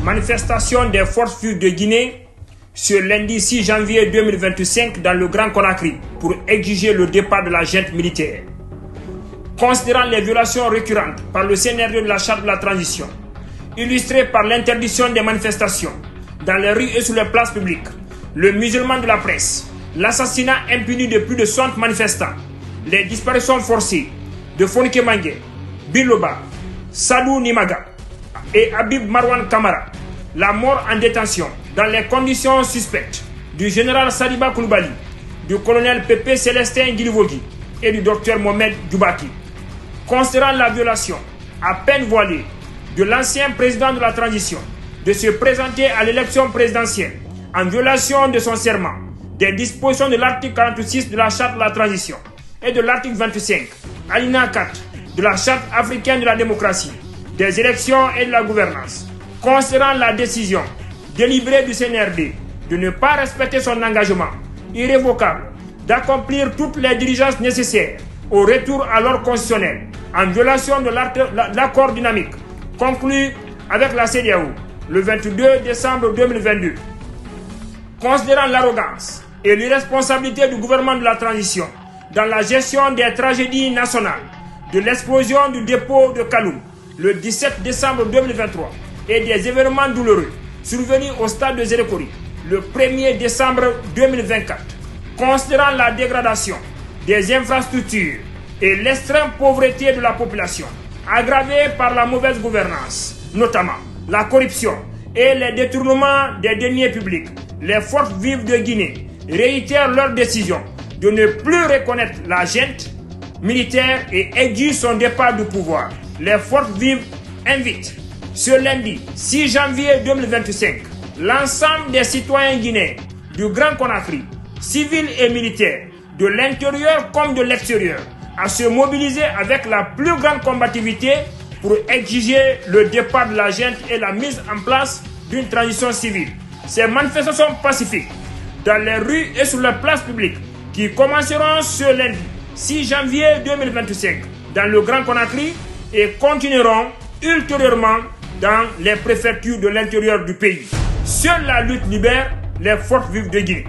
Manifestation des forces vives de Guinée ce lundi 6 janvier 2025 dans le Grand Conakry pour exiger le départ de la junte militaire. Considérant les violations récurrentes par le scénario de la charte de la transition, illustrées par l'interdiction des manifestations dans les rues et sur les places publiques, le musulman de la presse, l'assassinat impuni de plus de 60 manifestants, les disparitions forcées de Fonike Mangue, Biloba, Sadou Nimaga et Habib Marwan Kamara, la mort en détention dans les conditions suspectes du général Sadiba Koulibaly, du colonel Pépé Célestin Guilivogi et du docteur Mohamed Djoubaki. Considérant la violation à peine voilée de l'ancien président de la transition de se présenter à l'élection présidentielle en violation de son serment, des dispositions de l'article 46 de la charte de la transition et de l'article 25, alinéa 4 de la charte africaine de la démocratie, des élections et de la gouvernance, considérant la décision délibérée du CNRD de ne pas respecter son engagement irrévocable d'accomplir toutes les diligences nécessaires au retour à l'ordre constitutionnel en violation de l'accord dynamique conclu avec la CEDEAO le 22 décembre 2022. Considérant l'arrogance et l'irresponsabilité du gouvernement de la transition dans la gestion des tragédies nationales, de l'explosion du dépôt de Kaloum le 17 décembre 2023 et des événements douloureux survenus au stade de Zérekori le 1er décembre 2024, considérant la dégradation des infrastructures et l'extrême pauvreté de la population, aggravée par la mauvaise gouvernance, notamment la corruption et les détournements des deniers publics, les forces vives de Guinée réitèrent leur décision de ne plus reconnaître la junte militaire et exigent son départ du pouvoir. Les forces vives invitent ce lundi 6 janvier 2025 l'ensemble des citoyens guinéens du Grand Conakry, civils et militaires, de l'intérieur comme de l'extérieur, à se mobiliser avec la plus grande combativité pour exiger le départ de la junte et la mise en place d'une transition civile. Ces manifestations pacifiques dans les rues et sur les places publiques qui commenceront ce lundi 6 janvier 2025 dans le Grand Conakry et continueront ultérieurement dans les préfectures de l'intérieur du pays. Seule la lutte libère les forces vives de Guinée.